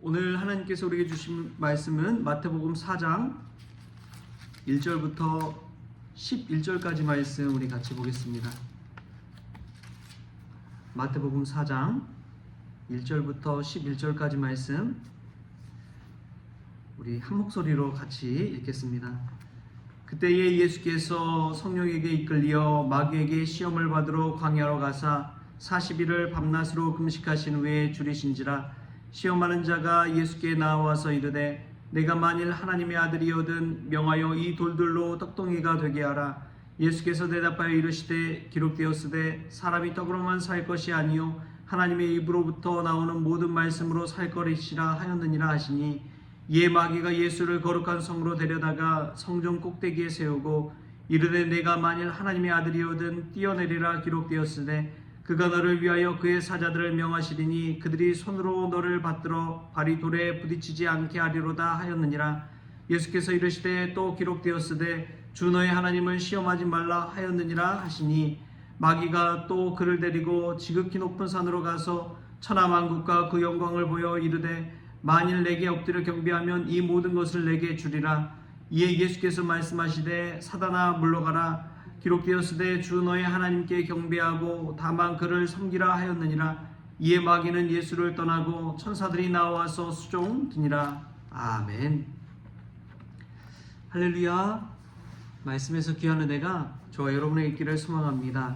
오늘 하나님께서 우리에게 주신 말씀은 마태복음 4장 1절부터 11절까지 말씀 우리 같이 보겠습니다. 마태복음 4장 1절부터 11절까지 말씀 우리 한 목소리로 같이 읽겠습니다. 그때에 예수께서 성령에게 이끌려 마귀에게 시험을 받으러 광야로 가사 40일을 밤낮으로 금식하신 후에 줄이신지라. 시험하는 자가 예수께 나와서 이르되 내가 만일 하나님의 아들이거든 명하여 이 돌들로 떡덩이가 되게 하라. 예수께서 대답하여 이르시되 기록되었으되 사람이 떡으로만 살 것이 아니요 하나님의 입으로부터 나오는 모든 말씀으로 살 것이라 하였느니라 하시니, 이에 마귀가 예수를 거룩한 성으로 데려다가 성전 꼭대기에 세우고 이르되 내가 만일 하나님의 아들이거든 뛰어내리라. 기록되었으되 그가 너를 위하여 그의 사자들을 명하시리니 그들이 손으로 너를 받들어 발이 돌에 부딪히지 않게 하리로다 하였느니라. 예수께서 이르시되 또 기록되었으되 주 너의 하나님을 시험하지 말라 하였느니라 하시니, 마귀가 또 그를 데리고 지극히 높은 산으로 가서 천하만국과 그 영광을 보여 이르되 만일 내게 엎드려 경배하면 이 모든 것을 내게 주리라. 이에 예수께서 말씀하시되 사단아 물러가라. 기록되었으되 주 너의 하나님께 경배하고 다만 그를 섬기라 하였느니라. 이에 마귀는 예수를 떠나고 천사들이 나와서 수종드니라. 아멘. 할렐루야. 말씀에서 귀한 은혜가 저와 여러분의 있기를 소망합니다.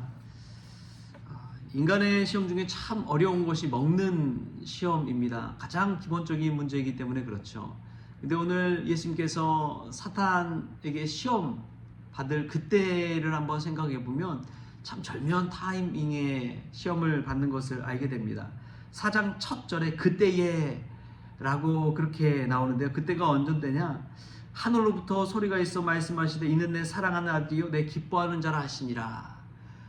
인간의 시험 중에 참 어려운 것이 먹는 시험입니다. 가장 기본적인 문제이기 때문에 그렇죠. 근데 오늘 예수님께서 사탄에게 시험 받을 그때를 한번 생각해 보면 참 절묘한 타이밍에 시험을 받는 것을 알게 됩니다. 4장 첫 절에 그때에 라고 그렇게 나오는데요. 그때가 언제되냐? 하늘로부터 소리가 있어 말씀하시되 이는 내 사랑하는 아들이요 내 기뻐하는 자라 하시니라.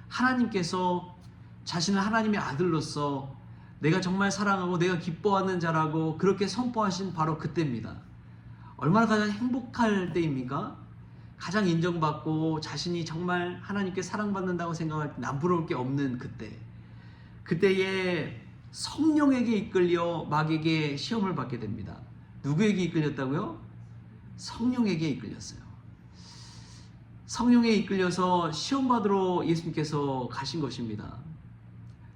하나님께서 자신을 하나님의 아들로서 내가 정말 사랑하고 내가 기뻐하는 자라고 그렇게 선포하신 바로 그때입니다. 얼마나 가장 행복할 때입니까? 가장 인정받고 자신이 정말 하나님께 사랑받는다고 생각할 때 남부러울 게 없는 그때. 그때에 성령에게 이끌려 마귀에게 시험을 받게 됩니다. 누구에게 이끌렸다고요? 성령에게 이끌렸어요. 성령에 이끌려서 시험 받으러 예수님께서 가신 것입니다.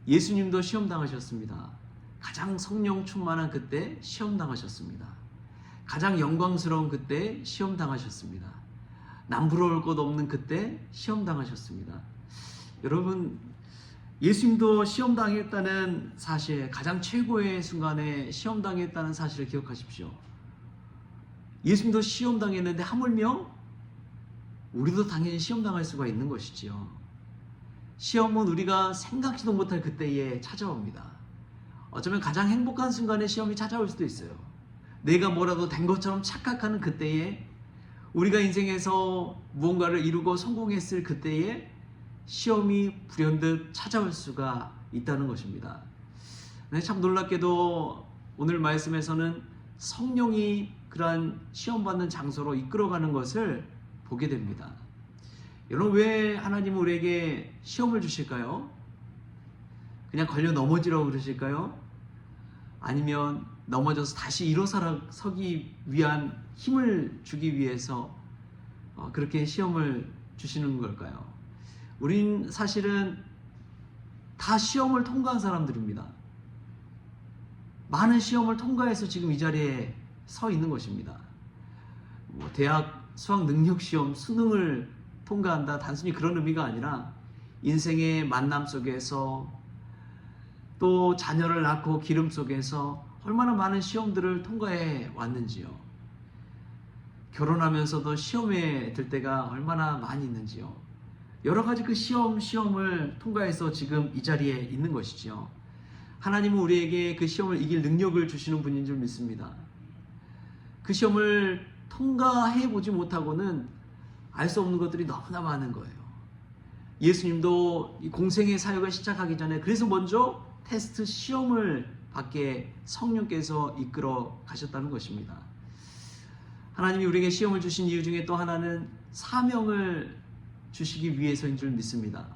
예수님도 시험 당하셨습니다. 가장 성령 충만한 그때 시험 당하셨습니다. 가장 영광스러운 그때 시험 당하셨습니다. 남부러울 것 없는 그때 시험 당하셨습니다. 여러분, 예수님도 시험 당했다는 사실, 가장 최고의 순간에 시험 당했다는 사실을 기억하십시오. 예수님도 시험 당했는데 하물며 우리도 당연히 시험 당할 수가 있는 것이지요. 시험은 우리가 생각지도 못할 그때에 찾아옵니다. 어쩌면 가장 행복한 순간에 시험이 찾아올 수도 있어요. 내가 뭐라도 된 것처럼 착각하는 그때에, 우리가 인생에서 무언가를 이루고 성공했을 그때에 시험이 불현듯 찾아올 수가 있다는 것입니다. 참 놀랍게도 오늘 말씀에서는 성령이 그러한 시험받는 장소로 이끌어가는 것을 보게 됩니다. 여러분, 왜 하나님은 우리에게 시험을 주실까요? 그냥 걸려 넘어지라고 그러실까요? 아니면 넘어져서 다시 일어서기 위한 힘을 주기 위해서 그렇게 시험을 주시는 걸까요? 우린 사실은 다 시험을 통과한 사람들입니다. 많은 시험을 통과해서 지금 이 자리에 서 있는 것입니다. 대학 수학 능력 시험, 수능을 통과한다, 단순히 그런 의미가 아니라 인생의 만남 속에서 또 자녀를 낳고 기름 속에서 얼마나 많은 시험들을 통과해 왔는지요. 결혼하면서도 시험에 들 때가 얼마나 많이 있는지요. 여러 가지 그 시험을 통과해서 지금 이 자리에 있는 것이지요. 하나님은 우리에게 그 시험을 이길 능력을 주시는 분인 줄 믿습니다. 그 시험을 통과해 보지 못하고는 알 수 없는 것들이 너무나 많은 거예요. 예수님도 이 공생의 사역을 시작하기 전에 그래서 먼저 테스트 시험을 받게 성령께서 이끌어 가셨다는 것입니다. 하나님이 우리에게 시험을 주신 이유 중에 또 하나는 사명을 주시기 위해서인 줄 믿습니다.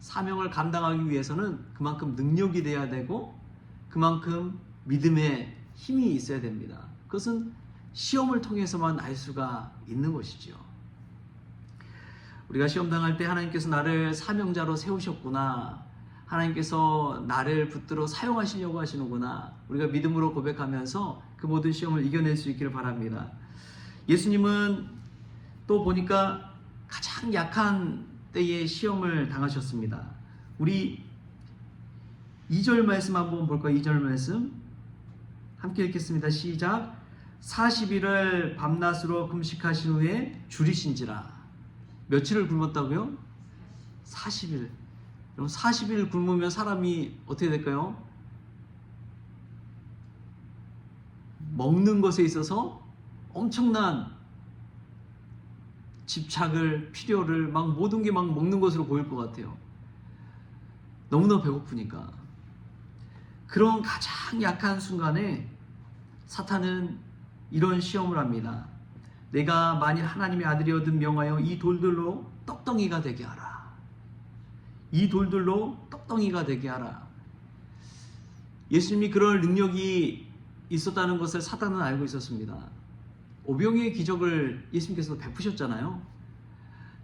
사명을 감당하기 위해서는 그만큼 능력이 돼야 되고 그만큼 믿음의 힘이 있어야 됩니다. 그것은 시험을 통해서만 알 수가 있는 것이죠. 우리가 시험 당할 때 하나님께서 나를 사명자로 세우셨구나, 하나님께서 나를 붙들어 사용하시려고 하시는구나, 우리가 믿음으로 고백하면서 그 모든 시험을 이겨낼 수 있기를 바랍니다. 예수님은 또 보니까 가장 약한 때에 시험을 당하셨습니다. 우리 2절 말씀 한번 볼까요? 2절 말씀 함께 읽겠습니다. 시작. 40일을 밤낮으로 금식하신 후에 줄이신지라. 며칠을 굶었다고요? 40일. 그럼 40일 굶으면 사람이 어떻게 될까요? 먹는 것에 있어서 엄청난 집착을, 필요를 막 모든 게 막 먹는 것으로 보일 것 같아요. 너무나 배고프니까. 그런 가장 약한 순간에 사탄은 이런 시험을 합니다. 내가 만일 하나님의 아들이거든 명하여 이 돌들로 떡덩이가 되게 하라. 이 돌들로 떡덩이가 되게 하라. 예수님이 그럴 능력이 있었다는 것을 사탄은 알고 있었습니다. 오병이의 기적을 예수님께서 베푸셨잖아요.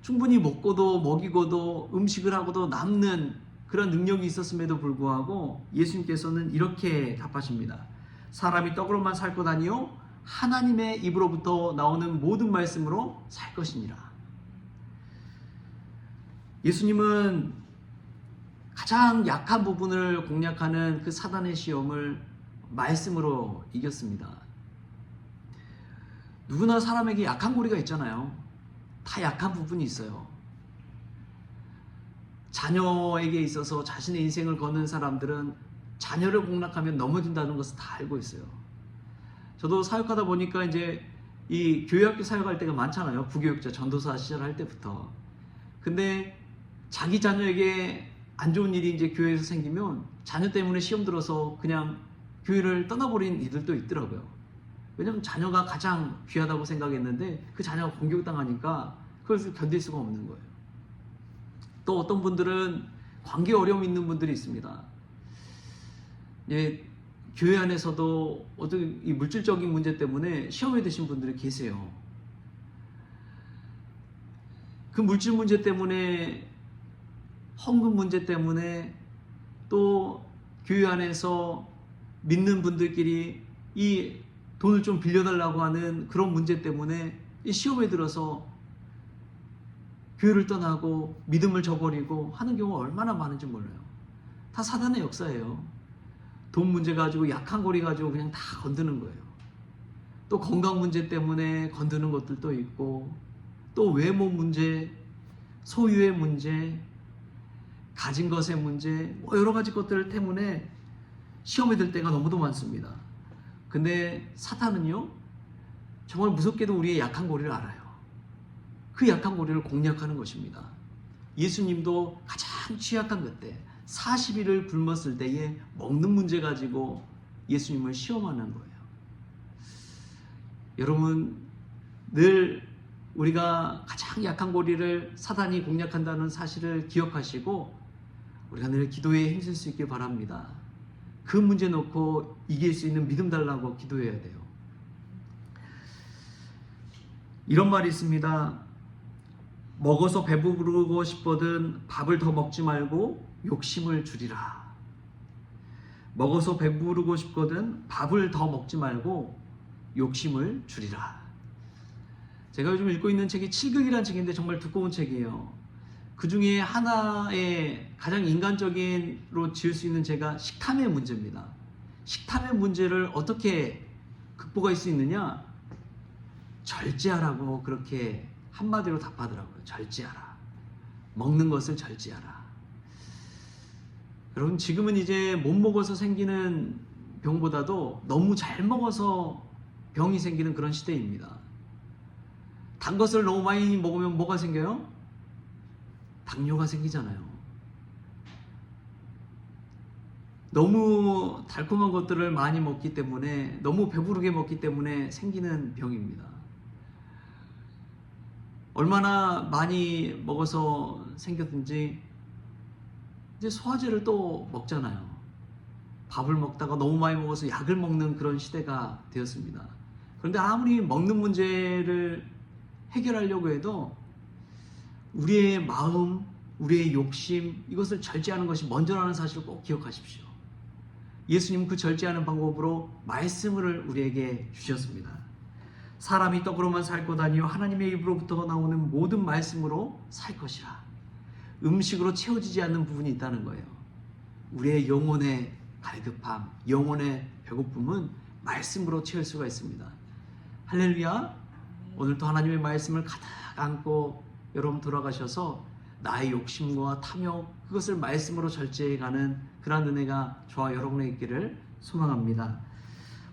충분히 먹고도 먹이고도 음식을 하고도 남는 그런 능력이 있었음에도 불구하고 예수님께서는 이렇게 답하십니다. 사람이 떡으로만 살 것 아니요 하나님의 입으로부터 나오는 모든 말씀으로 살 것이니라. 예수님은 가장 약한 부분을 공략하는 그 사단의 시험을 말씀으로 이겼습니다. 누구나 사람에게 약한 고리가 있잖아요. 다 약한 부분이 있어요. 자녀에게 있어서 자신의 인생을 거는 사람들은 자녀를 공략하면 넘어진다는 것을 다 알고 있어요. 저도 사역하다 보니까 이제 이 교회학교 사역할 때가 많잖아요. 부교육자 전도사 시절할 때부터. 근데 자기 자녀에게 안 좋은 일이 이제 교회에서 생기면 자녀 때문에 시험 들어서 그냥 교회를 떠나버린 이들도 있더라고요. 왜냐면 자녀가 가장 귀하다고 생각했는데 그 자녀가 공격당하니까 그걸 견딜 수가 없는 거예요. 또 어떤 분들은 관계 어려움이 있는 분들이 있습니다. 예, 교회 안에서도 어떤 이 물질적인 문제 때문에 시험에 드신 분들이 계세요. 그 물질 문제 때문에, 헌금 문제 때문에, 또 교회 안에서 믿는 분들끼리 이 돈을 좀 빌려달라고 하는 그런 문제 때문에 이 시험에 들어서 교회를 떠나고 믿음을 저버리고 하는 경우가 얼마나 많은지 몰라요. 다 사단의 역사예요. 돈 문제 가지고 약한 고리 가지고 그냥 다 건드는 거예요. 또 건강 문제 때문에 건드는 것들도 있고, 또 외모 문제, 소유의 문제, 가진 것의 문제, 여러 가지 것들 때문에 시험에 들 때가 너무도 많습니다. 근데 사탄은요, 정말 무섭게도 우리의 약한 고리를 알아요. 그 약한 고리를 공략하는 것입니다. 예수님도 가장 취약한 그때 40일을 굶었을 때에 먹는 문제 가지고 예수님을 시험하는 거예요. 여러분, 늘 우리가 가장 약한 고리를 사단이 공략한다는 사실을 기억하시고 우리가 늘 기도에 힘쓸 수 있길 바랍니다. 그 문제 놓고 이길 수 있는 믿음 달라고 기도해야 돼요. 이런 말이 있습니다. 먹어서 배부르고 싶거든 밥을 더 먹지 말고 욕심을 줄이라. 먹어서 배부르고 싶거든 밥을 더 먹지 말고 욕심을 줄이라. 제가 요즘 읽고 있는 책이 칠극이라는 책인데 정말 두꺼운 책이에요. 그 중에 하나의 가장 인간적인로 지을 수 있는 죄가 식탐의 문제입니다. 식탐의 문제를 어떻게 극복할 수 있느냐? 절제하라고 그렇게 한마디로 답하더라고요. 절제하라. 먹는 것을 절제하라. 여러분, 지금은 이제 못 먹어서 생기는 병보다도 너무 잘 먹어서 병이 생기는 그런 시대입니다. 단 것을 너무 많이 먹으면 뭐가 생겨요? 당뇨가 생기잖아요. 너무 달콤한 것들을 많이 먹기 때문에, 너무 배부르게 먹기 때문에 생기는 병입니다. 얼마나 많이 먹어서 생겼든지 이제 소화제를 또 먹잖아요. 밥을 먹다가 너무 많이 먹어서 약을 먹는 그런 시대가 되었습니다. 그런데 아무리 먹는 문제를 해결하려고 해도 우리의 마음, 우리의 욕심, 이것을 절제하는 것이 먼저라는 사실을 꼭 기억하십시오. 예수님은 그 절제하는 방법으로 말씀을 우리에게 주셨습니다. 사람이 떡으로만 살 것 아니요 하나님의 입으로부터 나오는 모든 말씀으로 살 것이라. 음식으로 채워지지 않는 부분이 있다는 거예요. 우리의 영혼의 갈급함, 영혼의 배고픔은 말씀으로 채울 수가 있습니다. 할렐루야. 오늘도 하나님의 말씀을 가득 안고 여러분 돌아가셔서 나의 욕심과 탐욕, 그것을 말씀으로 절제해가는 그러한 은혜가 저와 여러분에게 있기를 소망합니다.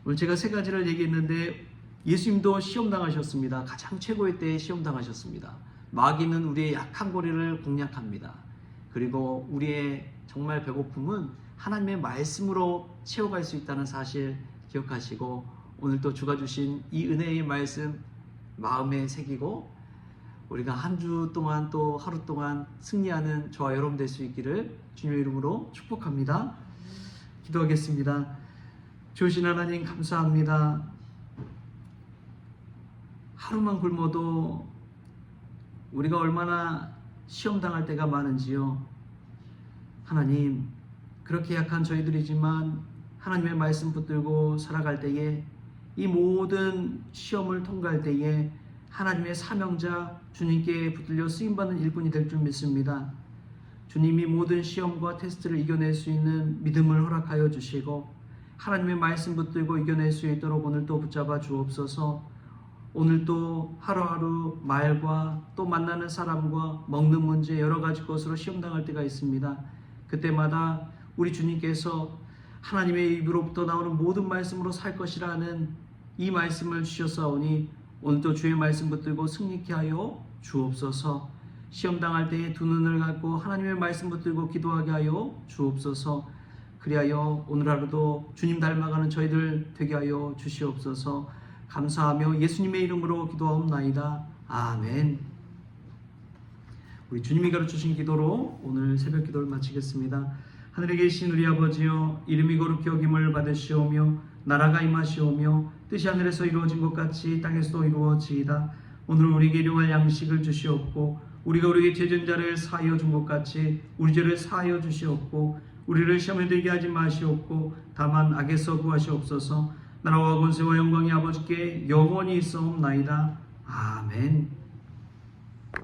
오늘 제가 세 가지를 얘기했는데 예수님도 시험당하셨습니다. 가장 최고의 때에 시험당하셨습니다. 마귀는 우리의 약한 고리를 공략합니다. 그리고 우리의 정말 배고픔은 하나님의 말씀으로 채워갈 수 있다는 사실 기억하시고, 오늘도 주가 주신 이 은혜의 말씀 마음에 새기고 우리가 한 주 동안 또 하루 동안 승리하는 저와 여러분 될 수 있기를 주님의 이름으로 축복합니다. 기도하겠습니다. 주신 하나님 감사합니다. 하루만 굶어도 우리가 얼마나 시험당할 때가 많은지요. 하나님, 그렇게 약한 저희들이지만 하나님의 말씀 붙들고 살아갈 때에, 이 모든 시험을 통과할 때에 하나님의 사명자 주님께 붙들려 쓰임받는 일꾼이 될 줄 믿습니다. 주님이 모든 시험과 테스트를 이겨낼 수 있는 믿음을 허락하여 주시고 하나님의 말씀 붙들고 이겨낼 수 있도록 오늘도 붙잡아 주옵소서. 오늘도 하루하루 말과 또 만나는 사람과 먹는 문제 여러 가지 것으로 시험당할 때가 있습니다. 그때마다 우리 주님께서 하나님의 입으로부터 나오는 모든 말씀으로 살 것이라는 이 말씀을 주셨사오니 오늘도 주의 말씀 붙들고 승리케 하여 주옵소서. 시험당할 때에 두 눈을 갖고 하나님의 말씀 붙들고 기도하게 하여 주옵소서. 그리하여 오늘 하루도 주님 닮아가는 저희들 되게 하여 주시옵소서. 감사하며 예수님의 이름으로 기도하옵나이다. 아멘. 우리 주님이 가르쳐주신 기도로 오늘 새벽 기도를 마치겠습니다. 하늘에 계신 우리 아버지여, 이름이 거룩히 여김을 받으시오며 나라가 임하시오며 뜻이 하늘에서 이루어진 것 같이 땅에서도 이루어지이다. 오늘 우리에게 일용할 양식을 주시옵고 우리가 우리에게 죄진 자를 사하여 준 것 같이 우리 죄를 사하여 주시옵고 우리를 시험에 들게 하지 마시옵고 다만 악에서 구하시옵소서. 나라와 권세와 영광이 아버지께 영원히 있사옵나이다. 아멘.